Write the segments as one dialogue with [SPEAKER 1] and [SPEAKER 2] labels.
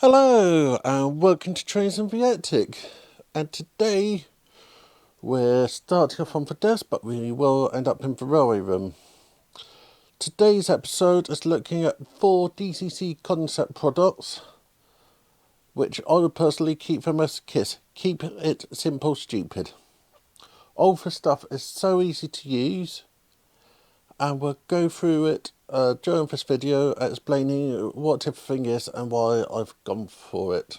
[SPEAKER 1] Hello and welcome to Trains and Viatic, and today we're starting off on the desk, but we will end up in the railway room. Today's episode is looking at 4 DCC concept products, which I would personally keep them as a KISS. Keep it simple, stupid. All the stuff is so easy to use, and we'll go through it during this video, explaining what everything is and why I've gone for it.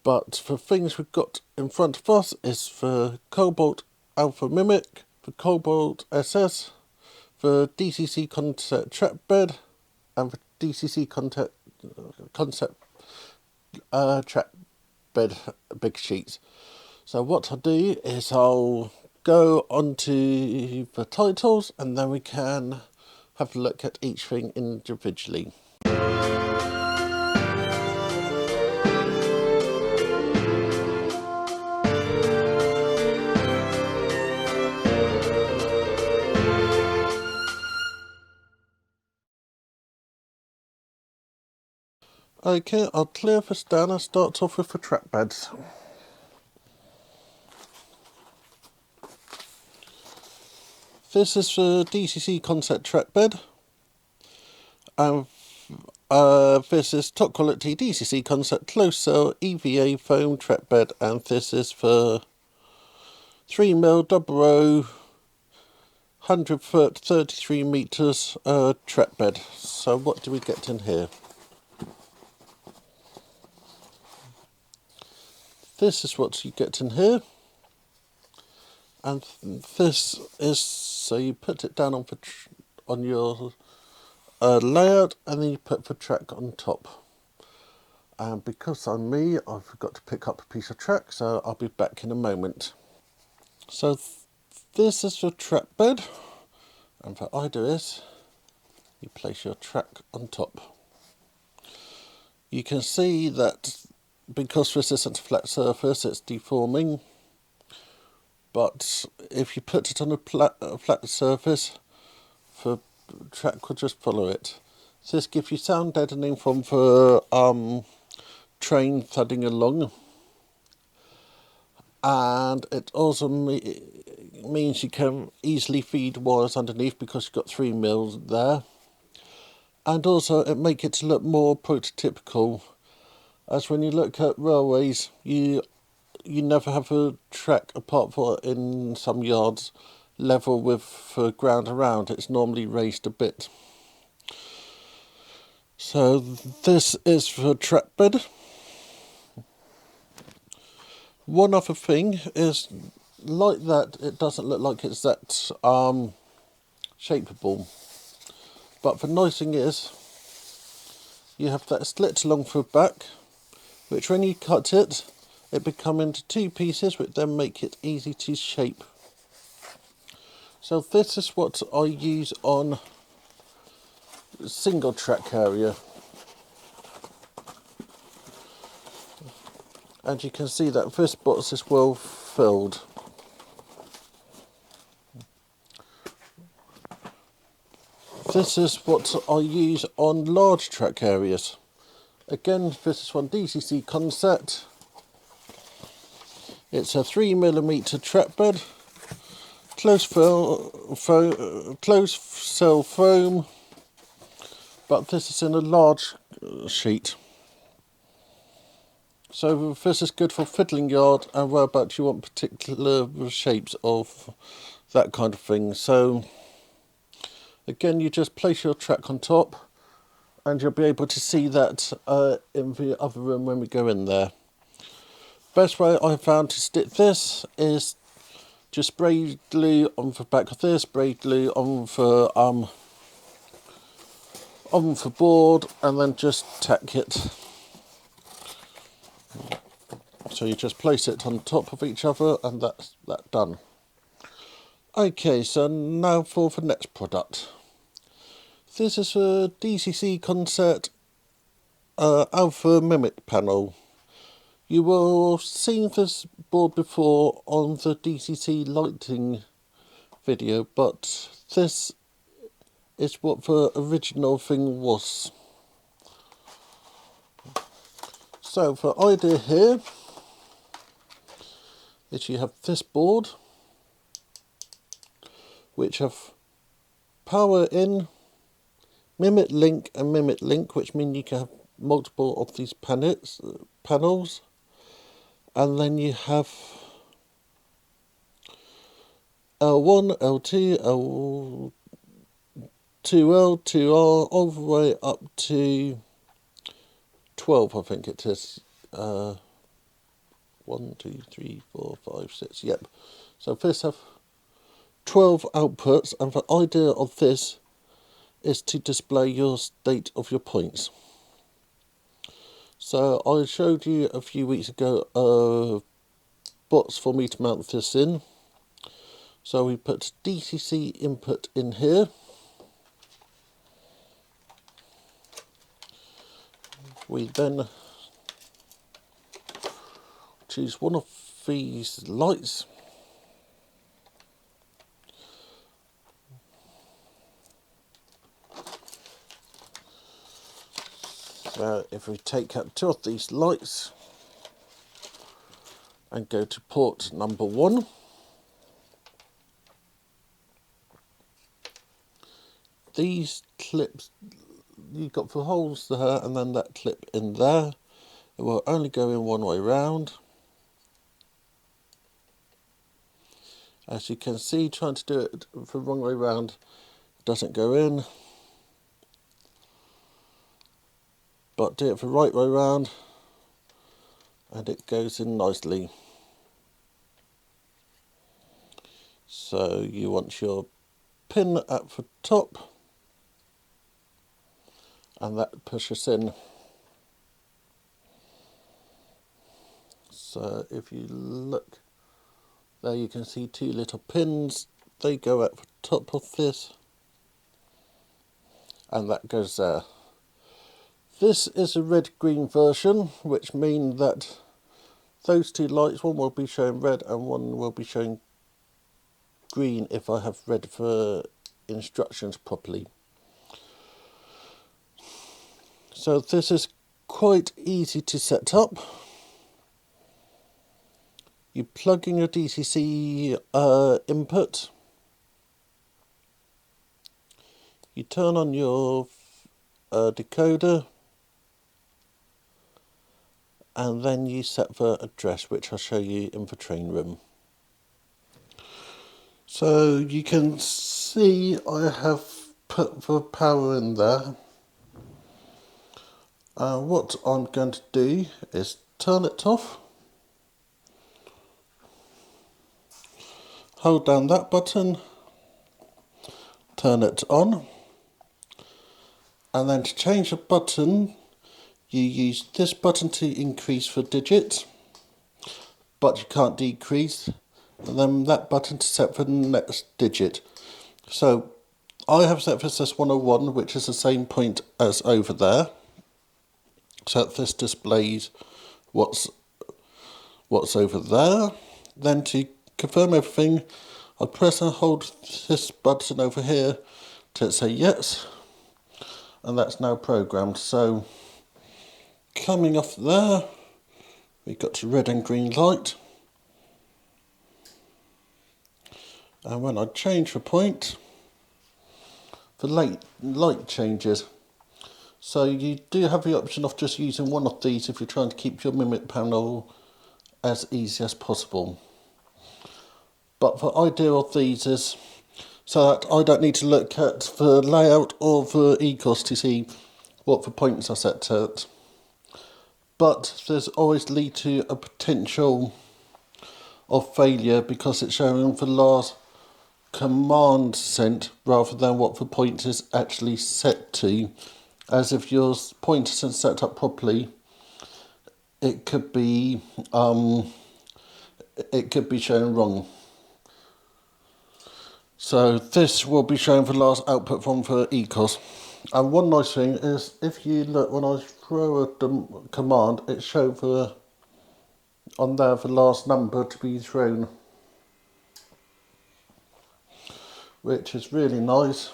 [SPEAKER 1] But the things we've got in front of us is the Cobalt Alpha Mimic, the Cobalt SS, the DCC Concept Track bed, and the DCC Concept Track bed big sheets. So what I'll do is I'll go onto the titles and then we can have a look at each thing individually. Okay, I'll clear this down and start off with the track beds. This is the DCC Concept Track bed, and this is top quality DCC Concept close cell EVA foam track bed, and this is for 3mm double row 100 foot 33 meters track bed. So what do we get in here? This is what you get in here, and this is, so you put it down on your layout, and then you put the track on top. And because I'm me, I forgot to pick up a piece of track, so I'll be back in a moment. So this is the track bed, and what I do is you place your track on top. You can see that because this isn't a flat surface, it's deforming, but if you put it on a flat surface, the track will just follow it. So this gives you sound deadening from the train thudding along, and it also means you can easily feed wires underneath because you've got 3mm there, and also it makes it look more prototypical. As when you look at railways, you never have a track, apart from in some yards, level with the ground around. It's normally raised a bit. So this is the track bed. One other thing is, like that, it doesn't look like it's that shapeable. But the nice thing is, you have that slit along the back, which when you cut it, it becomes into 2 pieces, which then make it easy to shape. So this is what I use on single track area. And you can see that this box is well filled. This is what I use on large track areas. Again, this is one DCC Concept. It's a 3mm track bed, close cell foam, but this is in a large sheet. So this is good for fiddling yard and whereabouts you want particular shapes of that kind of thing. So again, you just place your track on top, and you'll be able to see that in the other room when we go in there. Best way I found to stick this is just spray glue on the back of this, spray glue on the board, and then just tack it. So you just place it on top of each other, and that's that done. Okay, so now for the next product. This is a DCC Concept Alpha Mimic panel. You will have seen this board before on the DCC lighting video, but this is what the original thing was. So for idea here is you have this board which have power in, mimic link and mimic link, which mean you can have multiple of these panels, and then you have L1, L2, L2L, 2R, all the way up to 12, I think it is. 1, 2, 3, 4, 5, 6, yep. So this have 12 outputs, and the idea of this is to display your state of your points. So I showed you a few weeks ago box for me to mount this in. So we put DCC input in here. We then choose one of these lights. So if we take out 2 of these lights and go to port number 1, these clips, you've got the holes there and then that clip in there. It will only go in one way round. As you can see, trying to do it the wrong way round doesn't go in. But do it the right way round and it goes in nicely. So you want your pin at the top, and that pushes in. So if you look there, you can see 2 little pins. They go at the top of this, and that goes there. This is a red-green version, which means that those 2 lights, one will be showing red and one will be showing green if I have read the instructions properly. So this is quite easy to set up. You plug in your DCC input, you turn on your decoder, and then you set the address, which I'll show you in the train room. So you can see I have put the power in there. What I'm going to do is turn it off, hold down that button, turn it on, and then to change the button you use this button to increase the digits, but you can't decrease, and then that button to set the next digit. So I have set this as 101, which is the same point as over there. So this displays what's over there. Then to confirm everything, I press and hold this button over here to say yes, and that's now programmed. So coming off there, we've got to red and green light, and when I change the point, the light changes. So you do have the option of just using one of these if you're trying to keep your mimic panel as easy as possible. But the idea of these is so that I don't need to look at the layout or the ECOS to see what the points are set at. But there's always lead to a potential of failure because it's showing the last command sent rather than what the point is actually set to. As if your point isn't set up properly, it could be shown wrong. So this will be showing the last output from the ECOS. And one nice thing is, if you look, when I throw a command, it shows on there the last number to be thrown, which is really nice.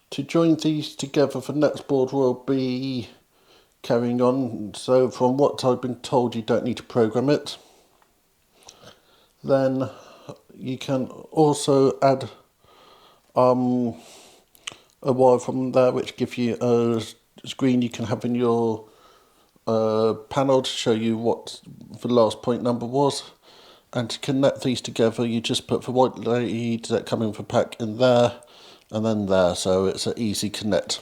[SPEAKER 1] To join these together, the next board will be carrying on. So from what I've been told, you don't need to program it. Then you can also add a wire from there which gives you a screen you can have in your panel to show you what the last point number was. And to connect these together, you just put the white leads that come in the pack in there and then there, so it's an easy connect.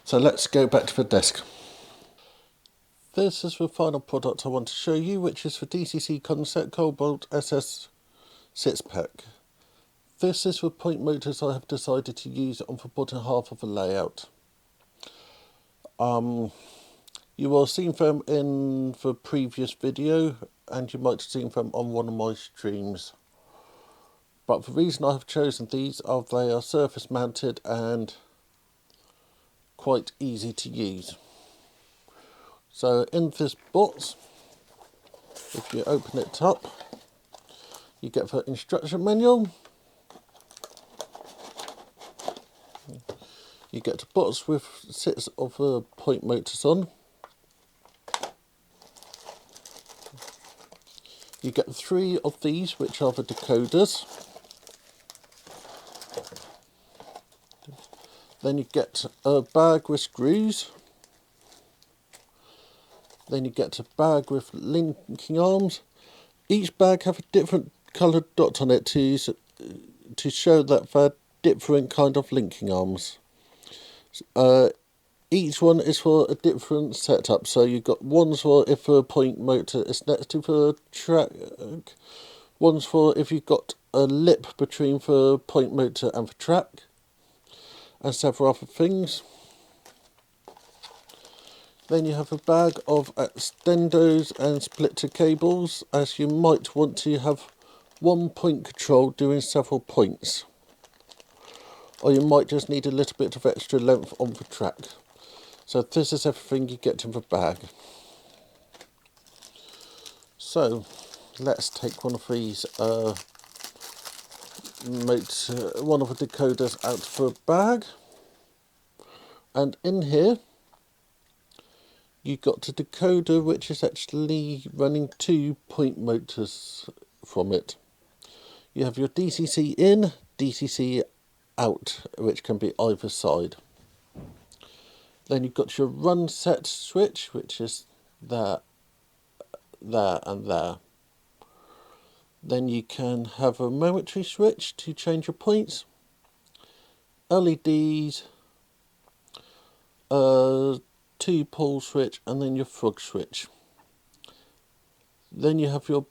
[SPEAKER 1] So let's go back to the desk. This is the final product I want to show you, which is the DCC Concept Cobalt SS 6-pack. This is the point motors I have decided to use on the bottom half of the layout. You will have seen them in the previous video, and you might have seen them on one of my streams. But the reason I have chosen these are they are surface mounted and quite easy to use. So in this box, if you open it up, you get the instruction manual. You get a box with 6 of the point motors on. You get 3 of these, which are the decoders. Then you get a bag with screws. Then you get a bag with linking arms. Each bag has a different coloured dot on it to show that they're different kind of linking arms. Each one is for a different setup. So you've got ones for if the point motor is next to the track, ones for if you've got a lip between the point motor and the track, and several other things. Then you have a bag of extendos and splitter cables, as you might want to have one point control doing several points. Or you might just need a little bit of extra length on the track. So this is everything you get in the bag. So let's take one of these one of the decoders out of the bag. And in here you've got a decoder which is actually running 2 point motors from it. You have your DCC in, DCC out, which can be either side. Then you've got your run set switch, which is there, there and there. Then you can have a momentary switch to change your points, LEDs, 2-pole switch, and then your frog switch. Then you have your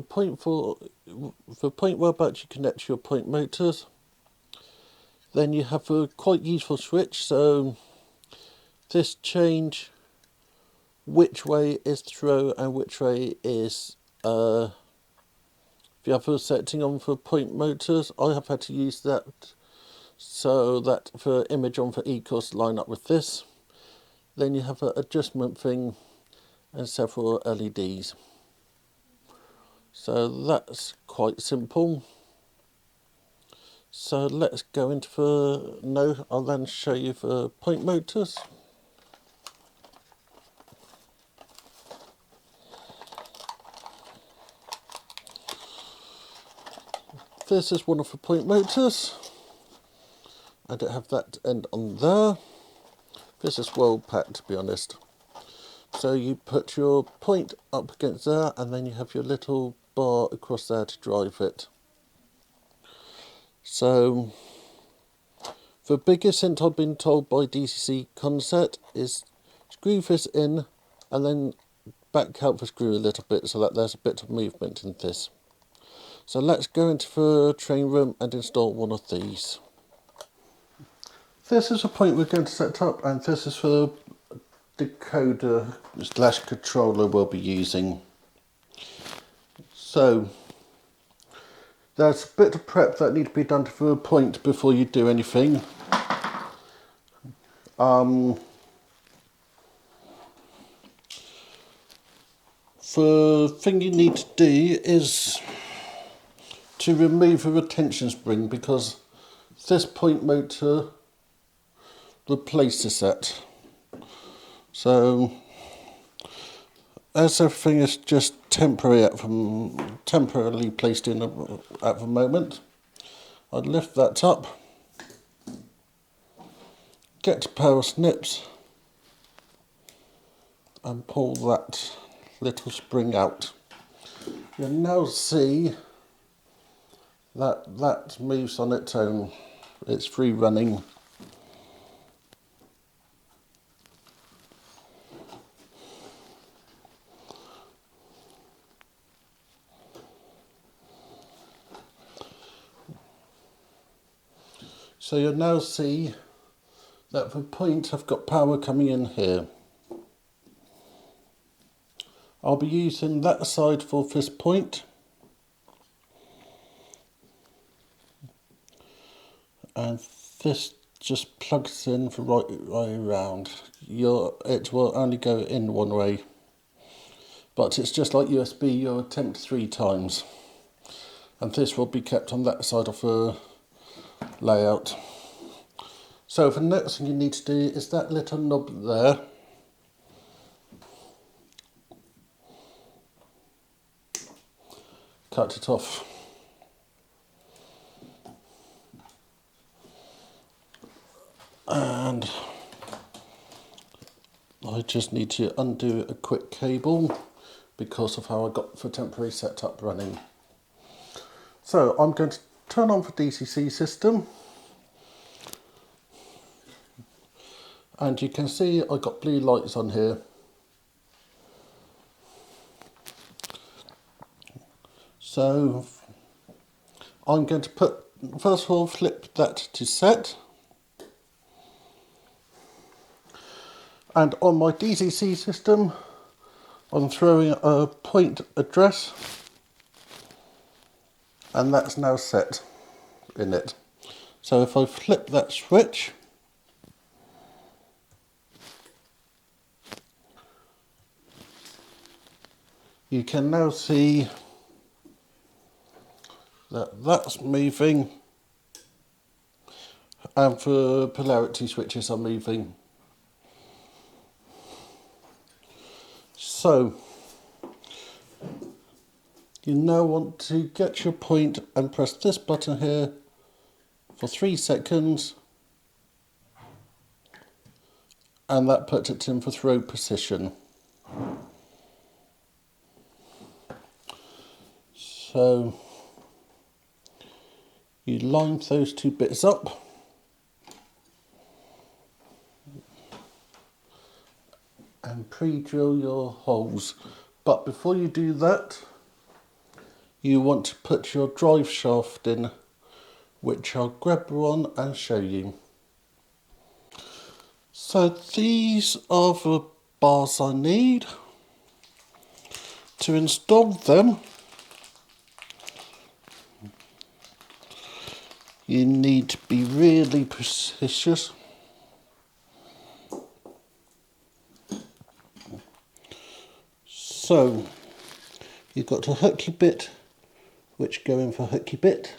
[SPEAKER 1] point for the point whereabouts you connect to your point motors. Then you have a quite useful switch, so this change which way is throw and which way is the other setting on for point motors. I have had to use that so that the image on the e-course line up with this. Then you have an adjustment thing and several LEDs. So that's quite simple. So let's go into I'll then show you the point motors. This is one of the point motors. I don't have that end on there. This is well packed, to be honest. So you put your point up against there, and then you have your little bar across there to drive it. So the biggest hint I've been told by DCC Concept is screw this in and then back out the screw a little bit so that there's a bit of movement in this. So let's go into the train room and install one of these. This is the point we're going to set up, and this is the decoder / controller we'll be using. So there's a bit of prep that needs to be done to the point before you do anything. The thing you need to do is to remove the retention spring, because this point motor replace the set. So as everything is just temporarily placed in at the moment, I'd lift that up, get to power snips and pull that little spring out. You'll now see that moves on its own. It's free running. So you'll now see that the point I've got power coming in here. I'll be using that side for this point. And this just plugs in the right way around. It will only go in one way. But it's just like USB, you'll attempt 3 times. And this will be kept on that side of the layout. So the next thing you need to do is that little knob there. Cut it off. And I just need to undo a quick cable because of how I got the temporary setup running. So I'm going to turn on the DCC system. And you can see I got blue lights on here. So I'm going to first of all flip that to set. And on my DCC system, I'm throwing a point address, and that's now set in it. So if I flip that switch, you can now see that that's moving and the polarity switches are moving. So you now want to get your point and press this button here for 3 seconds, and that puts it in the throw position. So you line those 2 bits up and pre-drill your holes. But before you do that, you want to put your drive shaft in, which I'll grab on and show you. So these are the bars I need. To install them, you need to be really precise. So you've got a hooky bit which go in for hooky bit.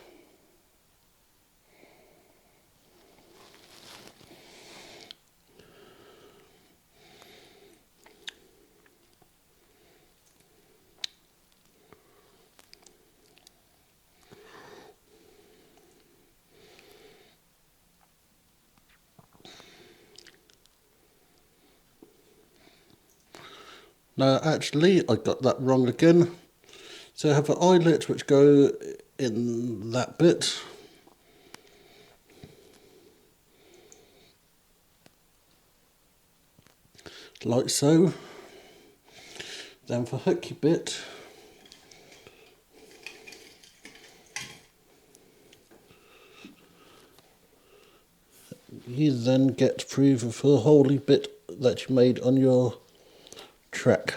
[SPEAKER 1] Now actually I got that wrong again. So I have an eyelet which go in that bit. Like so. Then for hooky bit, you then get through the holy bit that you made on your track.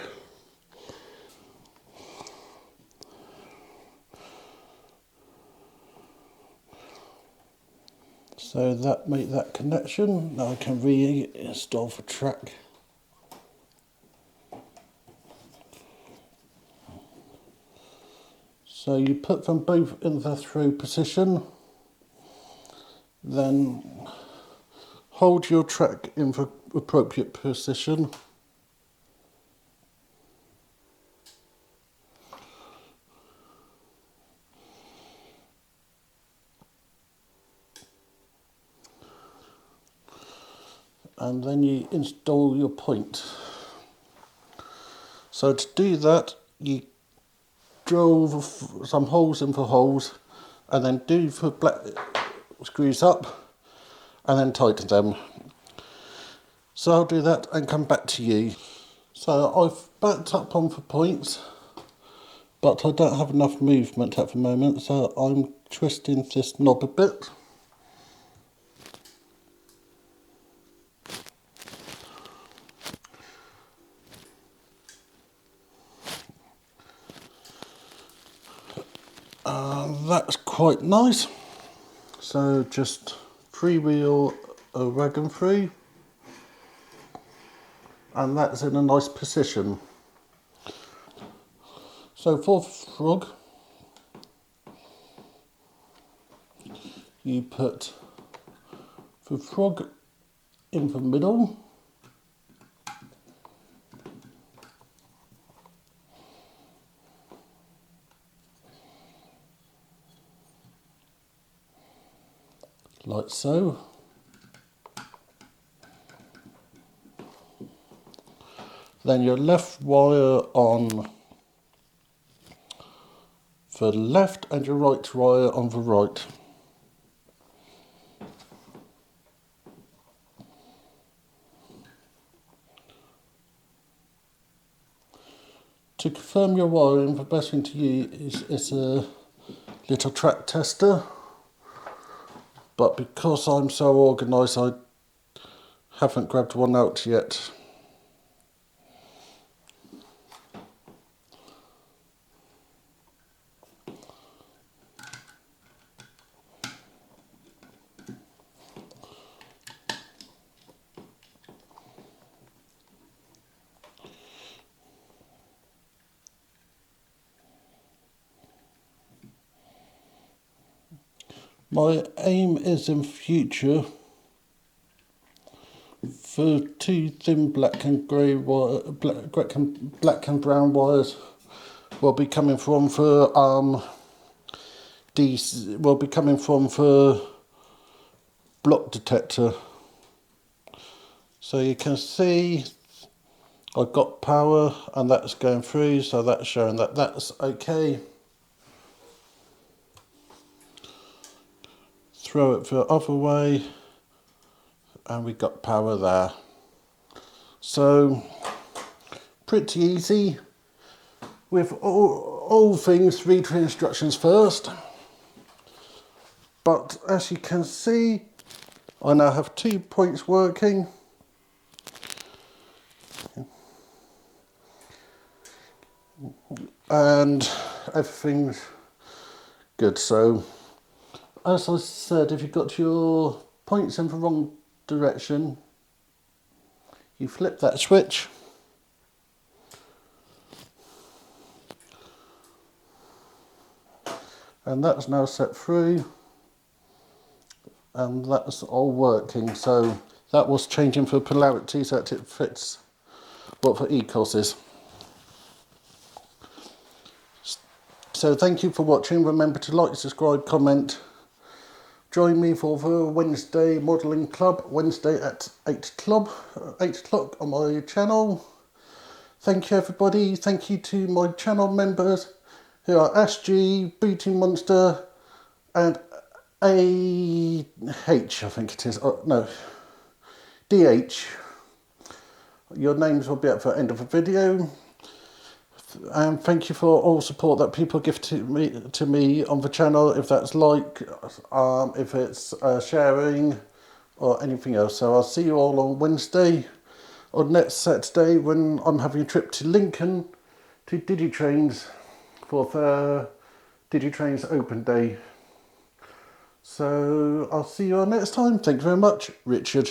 [SPEAKER 1] So that made that connection. Now I can reinstall the track. So you put them both in the throw position, then hold your track in the appropriate position. And then you install your point. So to do that, you drill some holes in the holes and then do the black screws up and then tighten them. So I'll do that and come back to you. So I've backed up on the points, but I don't have enough movement at the moment, so I'm twisting this knob a bit. That's quite nice. So just freewheel a wagon through, and that's in a nice position. So for the frog, you put the frog in the middle, like so. Then your left wire on the left and your right wire on the right. To confirm your wiring, the best thing to use is a little track tester, but because I'm so organised I haven't grabbed one out yet. My aim is in future for two thin black and grey wire, black and brown wires will be coming from for block detector. So you can see I've got power and that's going through, so that's showing that that's okay. Throw it the other way and we got power there. So pretty easy. With all things, read the instructions first. But as you can see, I now have 2 points working. And everything's good. So as I said, if you've got your points in the wrong direction, you flip that switch and that's now set through and that's all working. So that was changing for polarity so that it fits what the ECOS is. So thank you for watching. Remember to like, subscribe, comment. Join me for the Wednesday Modelling Club, Wednesday at 8 o'clock on my channel. Thank you everybody. Thank you to my channel members who are SG, Booty Monster and AH, I think it is. Oh, no, DH. Your names will be at the end of the video. And thank you for all support that people give to me on the channel, if that's like, if it's sharing or anything else. So I'll see you all on Wednesday or next Saturday when I'm having a trip to Lincoln to DigiTrains for the DigiTrains Open Day. So I'll see you all next time. Thank you very much, Richard.